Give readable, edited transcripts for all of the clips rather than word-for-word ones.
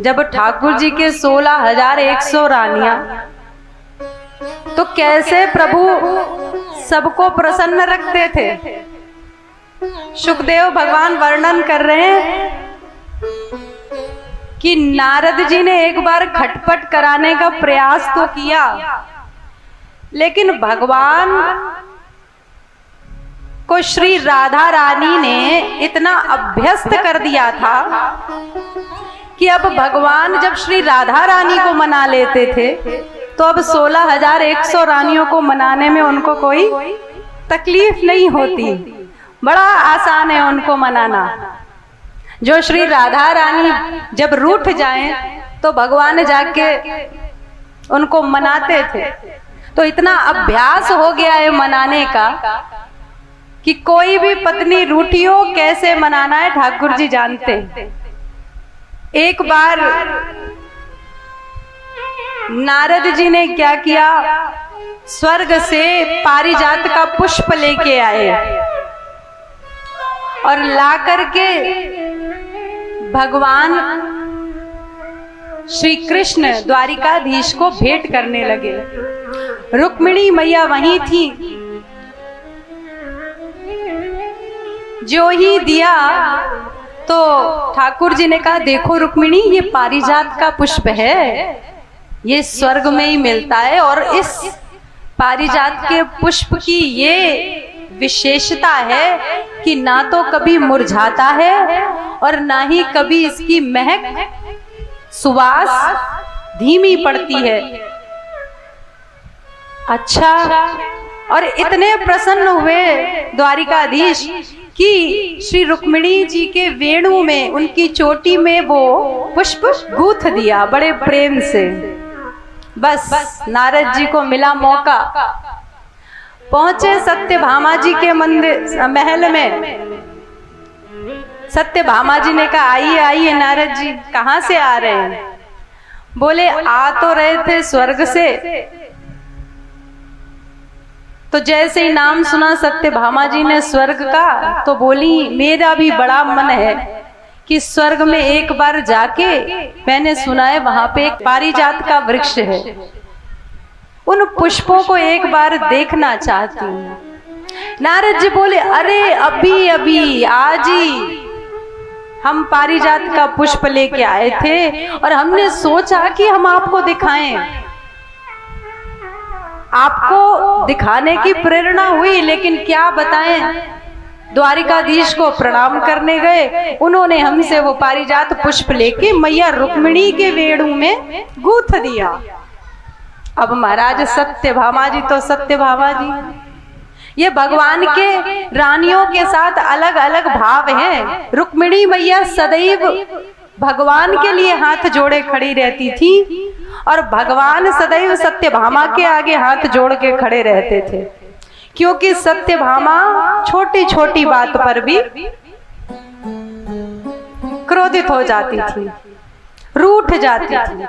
जब ठाकुर जी के 16,100 रानियां, तो कैसे प्रभु सबको प्रसन्न रखते थे। सुखदेव भगवान वर्णन कर रहे हैं कि नारद जी ने एक बार खटपट कराने का प्रयास तो किया, लेकिन भगवान को श्री राधा रानी ने इतना अभ्यस्त कर दिया था कि अब भगवान जब श्री राधा रानी को मना लेते थे तो अब 16,100 रानियों को मनाने में उनको कोई तकलीफ नहीं होती। बड़ा आसान है उनको मनाना। जो श्री राधा रानी जब रूठ जाएं तो भगवान जाके उनको मनाते थे। तो इतना अभ्यास हो गया है मनाने का कि कोई भी पत्नी रूठी हो कैसे मनाना है ठाकुर जी जानते। एक बार नारद जी ने क्या किया, स्वर्ग से पारिजात का पुष्प लेके आए और ला करके भगवान श्री कृष्ण द्वारिकाधीश को भेंट करने लगे। रुक्मिणी मैया वहीं थी। जो ही दिया तो ठाकुर जी ने कहा, देखो रुक्मिणी, ये पारिजात का पुष्प है, ये स्वर्ग में ही मिलता है और इस पारिजात के पुष्प की ये विशेषता है कि ना तो कभी मुरझाता है और ना ही कभी इसकी महक सुवास धीमी पड़ती है। अच्छा, और इतने प्रसन्न हुए द्वारिकाधीश कि श्री रुक्मिणी जी के वेणु में, उनकी चोटी में वो पुष्प गूंथ दिया बड़े प्रेम से। बस नारद जी को मिला मौका, पहुंचे सत्यभामा जी के मंदिर महल में। सत्यभामा जी ने कहा, आइए आइए नारद जी, कहाँ से आ रहे हैं? बोले, आ तो रहे थे स्वर्ग से। तो जैसे ही नाम सुना सत्यभामा जी ने स्वर्ग का, तो बोली, मेरा भी बड़ा मन है कि स्वर्ग में एक बार जाके, मैंने सुना है वहां पे एक पारिजात का वृक्ष है, उन पुष्पों को एक बार देखना चाहती हूँ। नारद जी बोले, अरे अभी अभी आज ही हम पारिजात का पुष्प लेके आए थे और हमने सोचा कि हम आपको दिखाएं। आपको दिखाने की प्रेरणा हुई, लेकिन क्या बताएं, द्वारिकाधीश को प्रणाम करने गए, उन्होंने हमसे वो पारिजात पुष्प लेके मैया रुक्मिणी के वेणु में गूंथ दिया। अब महाराज सत्यभामा जी तो सत्यभामा जी, ये भगवान के रानियों के साथ अलग अलग भाव हैं। रुक्मिणी मैया सदैव भगवान के लिए हाथ जोड़े खड़ी रहती थी और भगवान सदैव सत्यभामा के आगे हाथ जोड़ के खड़े रहते थे, क्योंकि सत्यभामा छोटी छोटी बात पर भी क्रोधित हो जाती थी, रूठ जाती थी।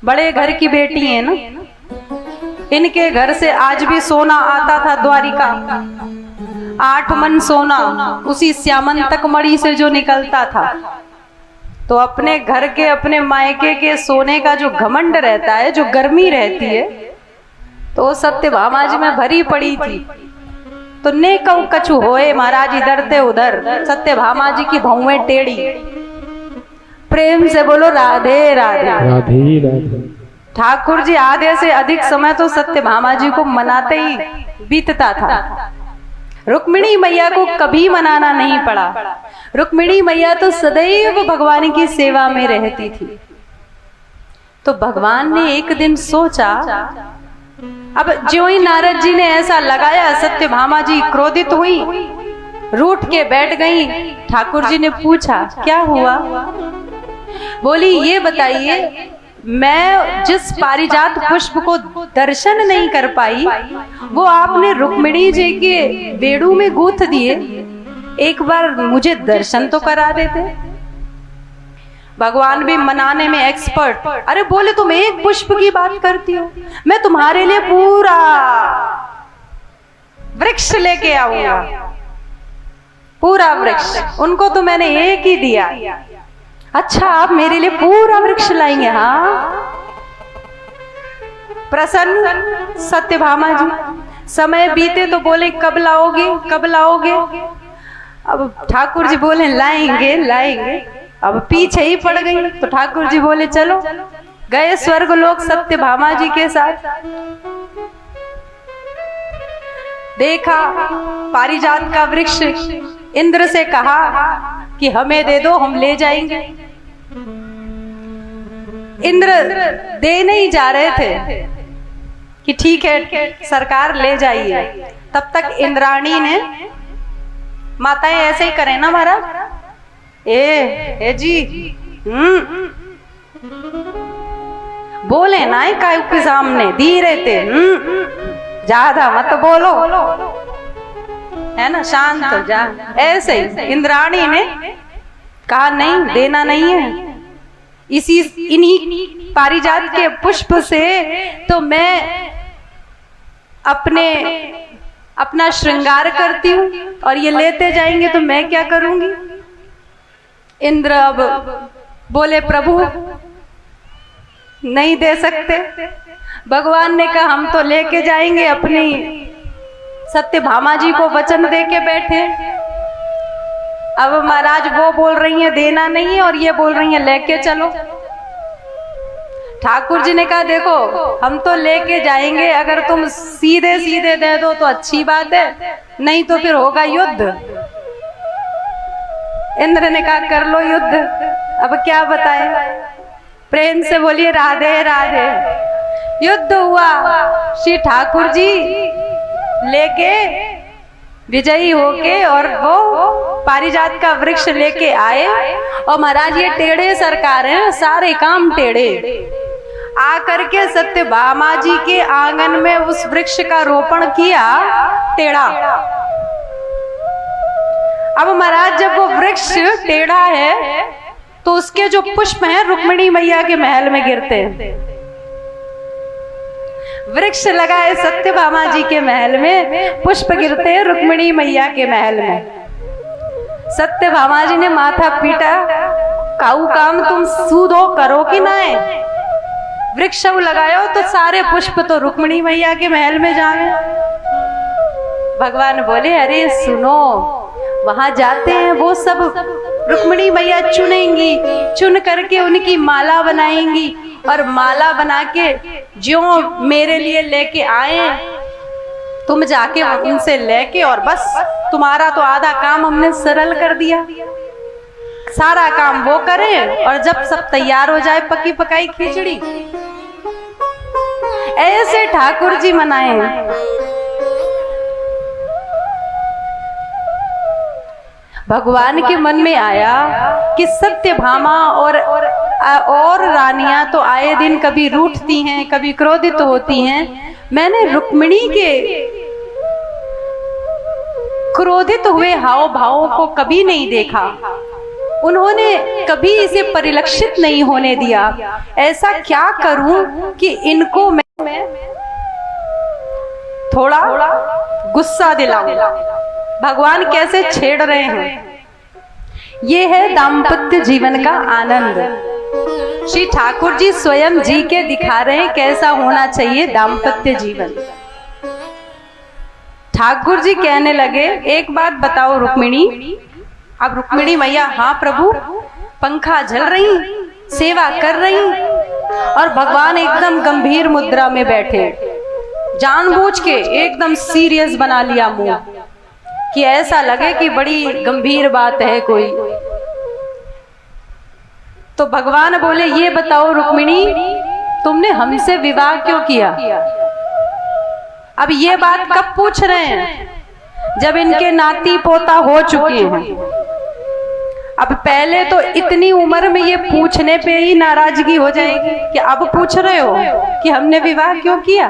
बड़े घर की बेटी है ना, इनके घर से आज भी सोना आता था द्वारिका, 8 मन सोना उसी श्यामंतक मणि से जो निकलता था। तो अपने घर के, अपने मायके के सोने का जो घमंड रहता है, जो गर्मी रहती है, तो सत्यभामा जी में भरी पड़ी थी। तो ने कछु होए महाराज, इधर ते उधर, सत्यभामा जी की भौवें टेढ़ी। प्रेम से बोलो राधे राधे राधे राधे। ठाकुर जी आधे से अधिक समय तो सत्यभामा जी को मनाते ही बीतता था। रुक्मिणी मैया को कभी मनाना नहीं पड़ा। रुक्मिणी मैया तो सदैव भगवान की सेवा में रहती थी। तो भगवान ने एक दिन सोचा, अब ज्यों ही नारद जी ने ऐसा लगाया, सत्यभामा जी क्रोधित हुई, रूठ के बैठ गई। ठाकुर जी ने पूछा, क्या हुआ? बोली, ये बताइए, मैं जिस पारिजात पुष्प को दर्शन नहीं कर पाई, वो आपने रुक्मिणी जी के वेणु में गूंथ दिए, एक बार मुझे दर्शन तो करा देते। भगवान भी मनाने में एक्सपर्ट। अरे बोले, तुम एक पुष्प की बात करती हो, मैं तुम्हारे लिए पूरा वृक्ष लेके आऊंगा, पूरा वृक्ष। उनको तो मैंने एक ही दिया, अच्छा आप मेरे लिए पूरा वृक्ष लाएंगे? हाँ। प्रसन्न सत्यभामा जी, समय बीते तो बोले कब लाओगे कब लाओगे। अब ठाकुर जी बोले लाएंगे लाएंगे। अब पीछे ही पड़ गई तो ठाकुर जी बोले चलो। गए स्वर्ग लोक सत्यभामा जी के साथ। देखा पारिजात का वृक्ष, इंद्र से कहा कि हमें दे दो, हम ले जाएंगे। इंद्र दे नहीं जा रहे थे कि ठीक है सरकार ले जाइए। तब तक इंद्राणी ने, माताएं ऐसे ही करें ना महाराज, ए जी बोले ना काय के सामने धीरे थे, ज्यादा मत बोलो, है ना, शांत हो जा। ऐसे ही इंद्राणी ने कहा नहीं देना नहीं है, इसी इन्हीं पारिजात के पुष्प से तो मैं अपना श्रृंगार करती हूँ और ये लेते जाएंगे तो मैं क्या करूंगी। इंद्र अब बोले प्रभु नहीं दे सकते। भगवान ने कहा हम तो लेके जाएंगे, अपनी सत्यभामा जी को वचन दे के बैठे। अब महाराज वो बोल रही है देना नहीं है और ये बोल रही है लेके चलो। ठाकुर जी ने कहा देखो हम तो लेके जाएंगे, अगर तुम सीधे सीधे दे दो तो अच्छी बात है, नहीं तो फिर होगा युद्ध। इंद्र ने कहा कर लो युद्ध। अब क्या बताएं, प्रेम से बोलिए राधे राधे। युद्ध हुआ, श्री ठाकुर जी लेके विजयी होके और वो पारिजात का वृक्ष लेके आए। और महाराज ये टेढ़े सरकार हैं, सारे काम टेढ़े। आकर के सत्यभामा जी के आंगन में उस वृक्ष का रोपण किया टेढ़ा। अब महाराज जब वो वृक्ष टेढ़ा है तो उसके जो पुष्प हैं रुक्मिणी मैया के महल में गिरते हैं। वृक्ष लगा है सत्यभामा जी के महल में, पुष्प गिरते हैं रुक्मिणी मैया के महल में। सत्यभामा जी ने माथा पीटा, काऊ काम तुम सूदो करो कि ना है, वृक्ष लगायो तो सारे पुष्प तो रुक्मिणी मैया के महल में जावे। भगवान बोले अरे सुनो, वहां जाते हैं वो सब रुक्मिणी मैया चुनेंगी, चुन करके उनकी माला बनाएंगी और माला बना के जो मेरे लिए लेके आए तुम जाके उनसे लेके, और बस तुम्हारा तो आधा काम हमने सरल कर दिया। सारा काम वो करें और जब सब तैयार हो जाए पकी पकाई खिचड़ी। ऐसे ठाकुर जी मनाए। भगवान के मन में आया कि सत्यभामा और रानियां तो आए दिन कभी रूठती हैं, कभी क्रोधित होती हैं। मैंने रुक्मिणी के क्रोधित हुए हाव भावों को कभी नहीं देखा, उन्होंने कभी इसे परिलक्षित नहीं होने दिया। ऐसा क्या करूं कि इनको मैं थोड़ा गुस्सा दिलाऊं। भगवान कैसे छेड़ रहे हैं, ये है दाम्पत्य जीवन का आनंद। श्री ठाकुर जी स्वयं जी के दिखा रहे हैं कैसा होना चाहिए दाम्पत्य जीवन। ठाकुर जी कहने लगे एक बात बताओ रुक्मिणी। अब रुक्मिणी मैया हाँ प्रभु, पंखा झल रही, सेवा कर रही, और भगवान एकदम गंभीर मुद्रा में बैठे, जानबूझ के एकदम सीरियस बना लिया मुंह कि ऐसा लगे कि बड़ी गंभीर बात है कोई। तो भगवान बोले ये बताओ रुक्मिणी, तुमने हमसे विवाह क्यों किया? अब ये बात कब पूछ रहे हैं? जब इनके नाती पोता हो चुके हैं। अब पहले तो इतनी उम्र में ये पूछने पे ही नाराजगी हो जाएगी कि अब पूछ रहे हो कि हमने विवाह क्यों किया।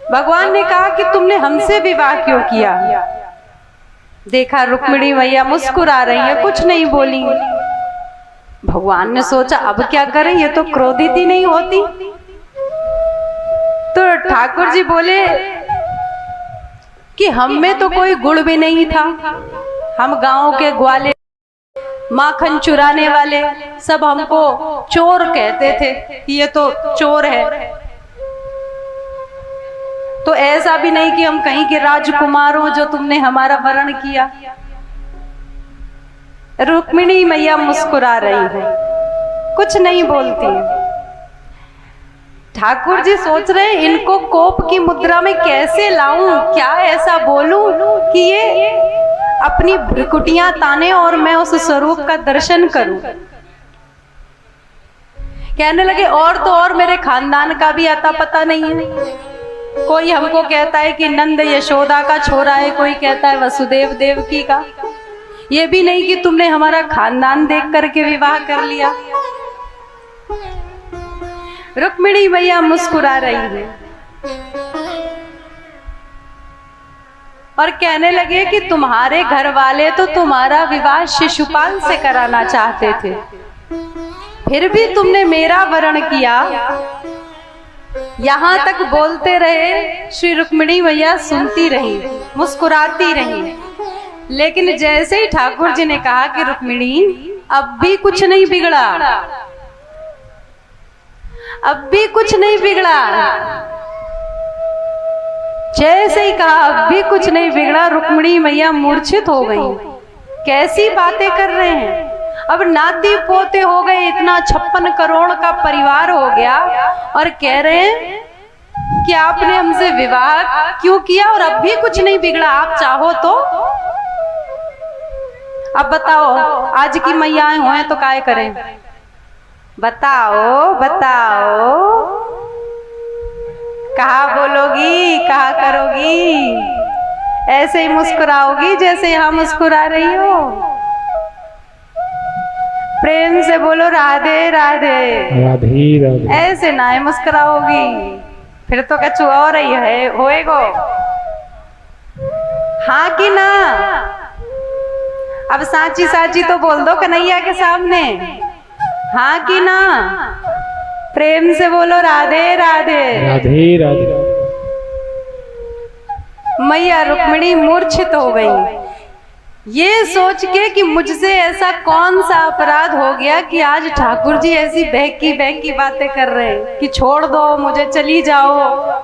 भगवान ने कहा कि तुमने हमसे विवाह क्यों किया। देखा रुक्मिणी मैया मुस्कुरा रही है, कुछ नहीं बोली। भगवान ने सोचा अब क्या करें, ये तो क्रोधित ही नहीं होती। तो ठाकुर जी बोले कि हम में तो कोई गुण भी नहीं था, हम गांव के ग्वाले माखन चुराने वाले सब हमको चोर कहते थे कि ये तो चोर है। तो ऐसा भी नहीं कि हम कहीं के राजकुमार हो जो तुमने हमारा वरण किया। रुक्मिणी मैया मुस्कुरा रही है, कुछ नहीं बोलती है। ठाकुर जी सोच रहे इनको कोप की मुद्रा में कैसे लाऊं, क्या ऐसा बोलूं कि ये अपनी भ्रुकुटियां ताने और मैं उस स्वरूप का दर्शन करूं। कहने लगे और तो और मेरे खानदान का भी आता पता नहीं है। कोई हमको कहता है कि नंद यशोदा का छोरा है, कोई कहता है वसुदेव देवकी का। ये भी नहीं कि तुमने हमारा खानदान देख करके विवाह कर लिया। रुक्मिणी मैया मुस्कुरा रही है और कहने लगे कि तुम्हारे घर वाले तो तुम्हारा विवाह शिशुपाल से कराना चाहते थे, फिर भी तुमने मेरा वरण किया। यहां तक बोलते रहे श्री रुक्मिणी मैया सुनती रही, मुस्कुराती रही। लेकिन जैसे ही ठाकुर जी ने कहा कि रुक्मिणी अब भी कुछ नहीं बिगड़ा, अब भी कुछ नहीं बिगड़ा, जैसे ही कहा अब भी कुछ नहीं बिगड़ा, रुक्मिणी मैया मूर्छित हो गई। कैसी बातें कर रहे हैं, अब नाती पोते हो गए, इतना 56 करोड़ का परिवार हो गया और कह रहे हैं कि आपने हमसे विवाह क्यों किया और अब भी कुछ नहीं बिगड़ा, आप चाहो तो। अब बताओ आज की मैयाएं हो तो काय करें, बताओ बताओ, कहा बोलोगी, कहा करोगी? ऐसे ही मुस्कुराओगी जैसे यहां मुस्कुरा रही हो? प्रेम से बोलो राधे राधे, राधे राधे। ऐसे ना है मुस्कुराओगी, फिर तो कछु और ही है होएगो। हाँ कि ना? अब साची साची तो बोल दो कन्हैया के सामने, हाँ कि ना? प्रेम से बोलो राधे राधे, राधे राधे। मैया रुक्मिणी मूर्छित हो गई, ये सोच के कि मुझसे ऐसा कौन सा अपराध हो गया कि आज ठाकुर जी ऐसी बहकी बहकी बातें कर रहे हैं कि छोड़ दो मुझे, चली जाओ,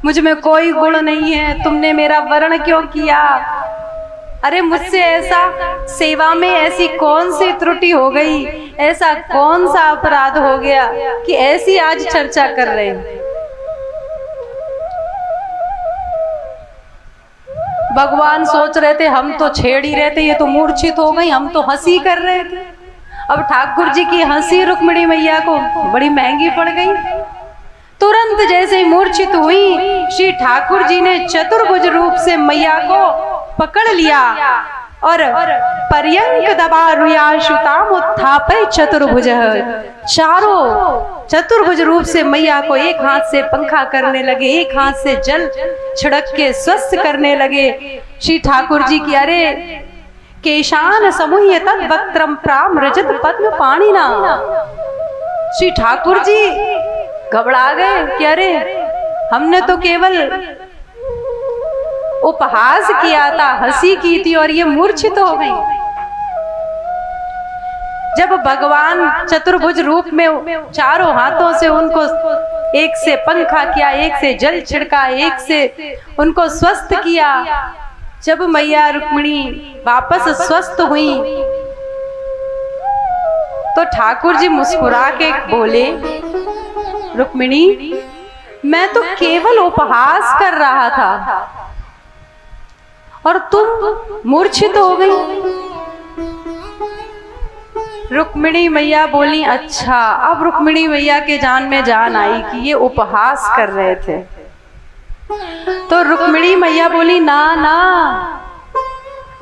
मुझ में कोई गुण नहीं है, तुमने मेरा वरण क्यों किया? अरे मुझसे ऐसा सेवा में ऐसी कौन सी त्रुटि हो गई, ऐसा कौन सा अपराध हो गया कि ऐसी आज चर्चा कर रहे हैं? भगवान सोच रहे थे हम तो छेड़ ही रहे थे, ये तो मूर्छित हो गई, हम तो हंसी कर रहे थे। अब ठाकुर जी की हंसी रुक्मिणी मैया को बड़ी महंगी पड़ गई। तुरंत जैसे ही मूर्छित हुई, श्री ठाकुर जी ने चतुर्भुज रूप से मैया को पकड़ लिया और पर्यंक दबारुयाशुताम उत्थापय चतुर्भुज, चारों चतुर्भुज रूप से मैया को एक हाथ से पंखा करने लगे, एक हाथ से जल छिड़क के स्वस्थ करने लगे। श्री ठाकुर जी की अरे केशान समूह तद वक्त्रम प्राम रजत पद्म पाणिना। श्री ठाकुर जी घबरा गए कि अरे हमने तो केवल उपहास किया था, हंसी की थी और ये मूर्छित हो गई। जब भगवान चतुर्भुज रूप में चारों हाथों से उनको एक से पंखा किया, एक से जल छिड़का, एक से उनको स्वस्थ किया, जब मैया रुक्मिणी वापस स्वस्थ हुई तो ठाकुर जी मुस्कुरा के बोले, रुक्मिणी मैं तो केवल उपहास कर रहा था और तुम मूर्छित हो गई। रुक्मिणी मैया बोली अच्छा। अब रुक्मिणी मैया के जान में जान आई कि ये उपहास कर रहे थे। तो रुक्मिणी मैया बोली ना ना,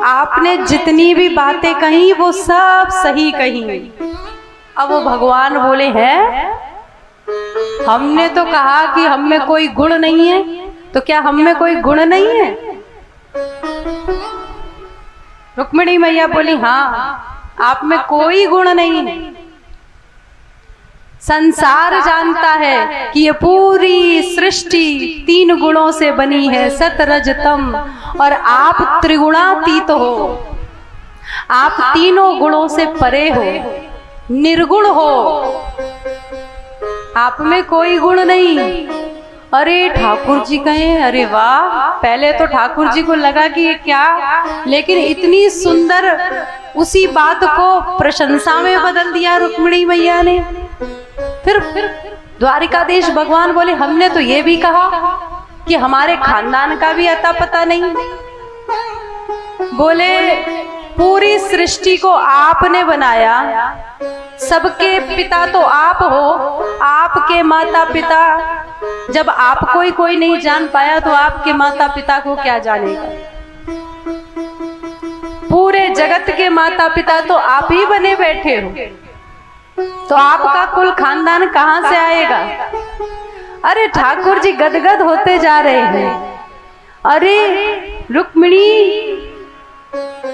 आपने जितनी भी बातें कही वो सब सही कही। अब वो भगवान बोले हैं हमने तो कहा कि हम में कोई गुण नहीं है, तो क्या हम में कोई गुण नहीं है? रुक्मिणी मैया बोली हाँ आप में कोई गुण नहीं है। संसार जानता है कि ये पूरी सृष्टि 3 गुणों से बनी है, सत रज तम, और आप त्रिगुणातीत हो। आप तीनों गुणों से परे हो, निर्गुण हो, आप में कोई गुण नहीं। अरे ठाकुर जी कहे, अरे वाह, पहले तो ठाकुर जी को लगा कि ये क्या, लेकिन इतनी सुंदर उसी बात को प्रशंसा में बदल दिया रुक्मिणी मैया ने। फिर द्वारिकाधीश भगवान बोले, हमने तो ये भी कहा कि हमारे खानदान का भी अता पता नहीं। बोले पूरी सृष्टि को आपने बनाया, सबके पिता तो आप हो, आपके माता पिता जब आपको ही कोई नहीं जान पाया तो आपके माता पिता को क्या जानेगा। पूरे जगत के माता पिता तो आप ही बने बैठे हो, तो आपका कुल खानदान कहां से आएगा। अरे ठाकुर जी गदगद होते जा रहे हैं। अरे रुक्मिणी,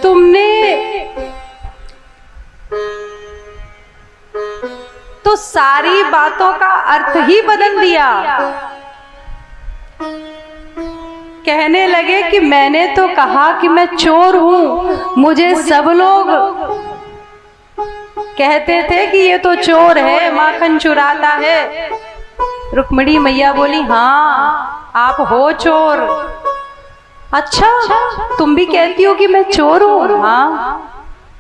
तुमने तो सारी बातों का अर्थ ही बदल दिया। कहने लगे कि मैंने तो कहा कि मैं चोर हूं, मुझे सब लोग कहते थे कि ये तो चोर है, माखन चुराता है। रुक्मिणी मैया बोली, हाँ आप हो चोर। अच्छा, तुम भी कहती हो कि मैं चोर हूं? हाँ,